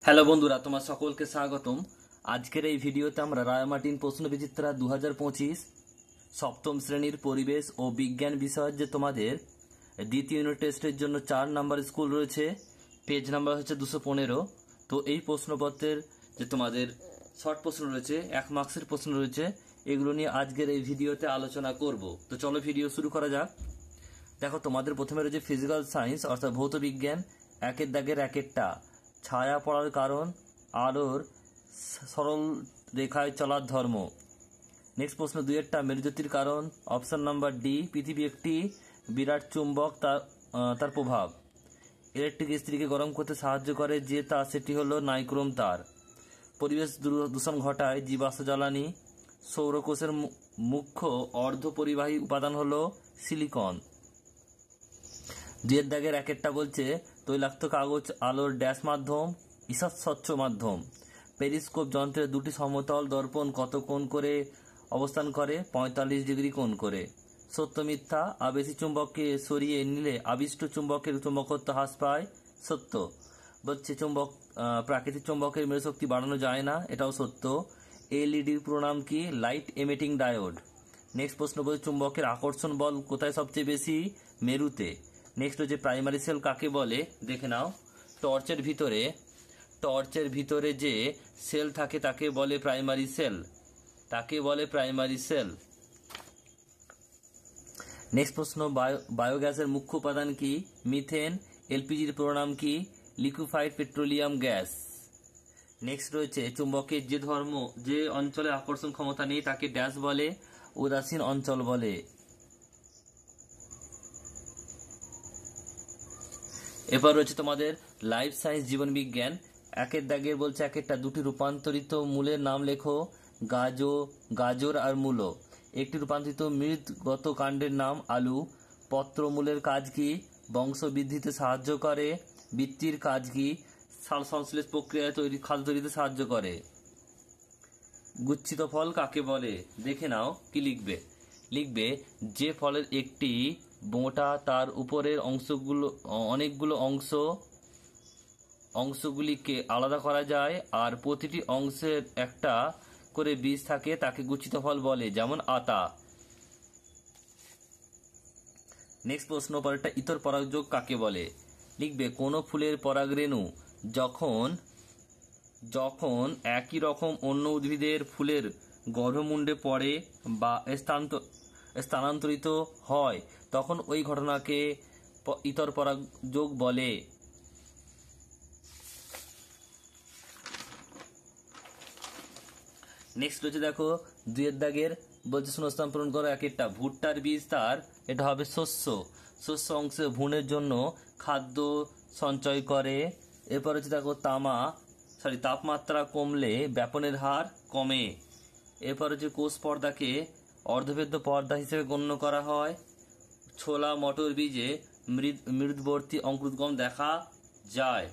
Hello বন্ধুরা, তোমার সকলকে স্বাগতম। আজকের এই ভিডিওতে আমরা রায়মার্টিন প্রশ্নবিচিত্রা 2025 সপ্তম শ্রেণীর পরিবেশ ও বিজ্ঞান বিষয়ের যে তোমাদের দ্বিতীয় ইউনিট টেস্টের জন্য 4 নাম্বার স্কুল রয়েছে, পেজ নাম্বার হচ্ছে 215। তো এই প্রশ্নপত্রের যে তোমাদের শর্ট প্রশ্ন রয়েছে, 1 মার্কসের প্রশ্ন রয়েছে, এগুলো নিয়ে আজকের এই ভিডিওতে আলোচনা করব। তো চলো ভিডিও শুরু করা যাক। দেখো, তোমাদের প্রথমে রয়েছে ফিজিক্যাল সায়েন্স অর্থাৎ ভৌত বিজ্ঞান, একের দাগের একেরটা। ছায়া পড়ার কারণ, আলোর সরল রেখায় চলার ধর্ম। নেক্সট প্রশ্ন 2-এরটা, মেরুজ্যোতির কারণ। অপশন নাম্বার ডি, পৃথিবী একটি বিরাট চুম্বক, তার প্রভাব। ইলেকট্রিক ইস্ত্রিকে গরম করতে সাহায্য করে যে তার, সেটি হলো নাইক্রোম তার। পরিবেশ দূষণ ঘটায় জীবাশ্ম জ্বালানি। সৌরকোষের মুখ্য অর্ধ পরিবাহী উপাদান হলো সিলিকন। 2-এর দাগের একেরটা বলছে তৈলাক্ত কাগজ আলোর ড্যাশ মাধ্যম, ঈষৎ স্বচ্ছ মাধ্যম। পেরিস্কোপ যন্ত্রের দুটি সমতল দর্পণ কত কোণ করে অবস্থান করে? 45 ডিগ্রি কোণ করে। সত্য মিথ্যা? আবেশী চুম্বককে সরিয়ে নিলে আবিষ্ট চুম্বকের চুম্বকত্ব হ্রাস পায়। সত্য। বলছে প্রাকৃতিক চুম্বকের মেরুশক্তি বাড়ানো যায় না, এটাও সত্য। এলইডির পুরো নাম কি? Light emitting diode. নেক্সট প্রশ্ন বলছে চুম্বকের আকর্ষণ বল কোথায় সবচেয়ে বেশি? মেরুতে। নেক্সট হচ্ছে প্রাইমারি সেল কাকে বলে? দেখে নাও। টর্চের ভিতরে যে সেল থাকে তাকে বলে প্রাইমারি সেল। নেক্সট প্রশ্ন, বায়োগ্যাসের মুখ্য উপাদান কি? মিথেন। এলপিজির পুরো নাম কি? Liquefied petroleum gas. নেক্সট রয়েছে চুম্বকের যে অঞ্চলে আকর্ষণ ক্ষমতা নেই তাকে ড্যাশ বলে? উদাসীন অঞ্চল বলে। এবার রয়েছে তোমাদের লাইফ সায়েন্স জীবন বিজ্ঞান। একের দাগের বলছে একেরটা, দুটি রূপান্তরিত মূলের নাম লেখো। গাজর আর মূলো। একটি রূপান্তরিত মৃৎগত কাণ্ডের নাম আলু। পত্রমূলের কাজ কি? বংশ বৃদ্ধিতে সাহায্য করে। বৃত্তির কাজ কি? সাল সংশ্লেষ প্রক্রিয়ায় খাদ্য তৈরিতে সাহায্য করে। গুচ্ছিত ফল কাকে বলে? দেখে নাও কি লিখবে যে ফলের একটি বোঁটা, তার উপরের অনেকগুলো অংশগুলিকে আলাদা করা যায়, আর প্রতিটি অংশের একটা করে বীজ থাকে, তাকে গুচ্ছিত ফল বলে, যেমন আতা। নেক্সট প্রশ্ন, পরেরটা ইতর পরাগযোগ কাকে বলে? লিখবে কোনো ফুলের পরাগরেণু যখন একই রকম অন্য উদ্ভিদের ফুলের গর্ভমুণ্ডে পড়ে বা স্থানান্তরিত হয়, তখন ওই ঘটনাকে ইতর পরাগযোগ বলে। নেক্সট রয়েছে দেখো 2-এর দাগের বলছে শূন্যস্থান পূরণ করো। একেরটা, ভুট্টার বীজ তার, এটা হবে শস্য অংশে ভ্রূণের জন্য খাদ্য সঞ্চয় করে। এরপর হচ্ছে দেখো তাপমাত্রা কমলে ব্যাপনের হার কমে। এরপর হচ্ছে কোষ পর্দাকে অর্ধভেদ্য পর্দা হিসেবে গণ্য করা হয়। ছোলা মটর বীজে মৃদবর্তী অঙ্কুরোদ্গম দেখা যায়।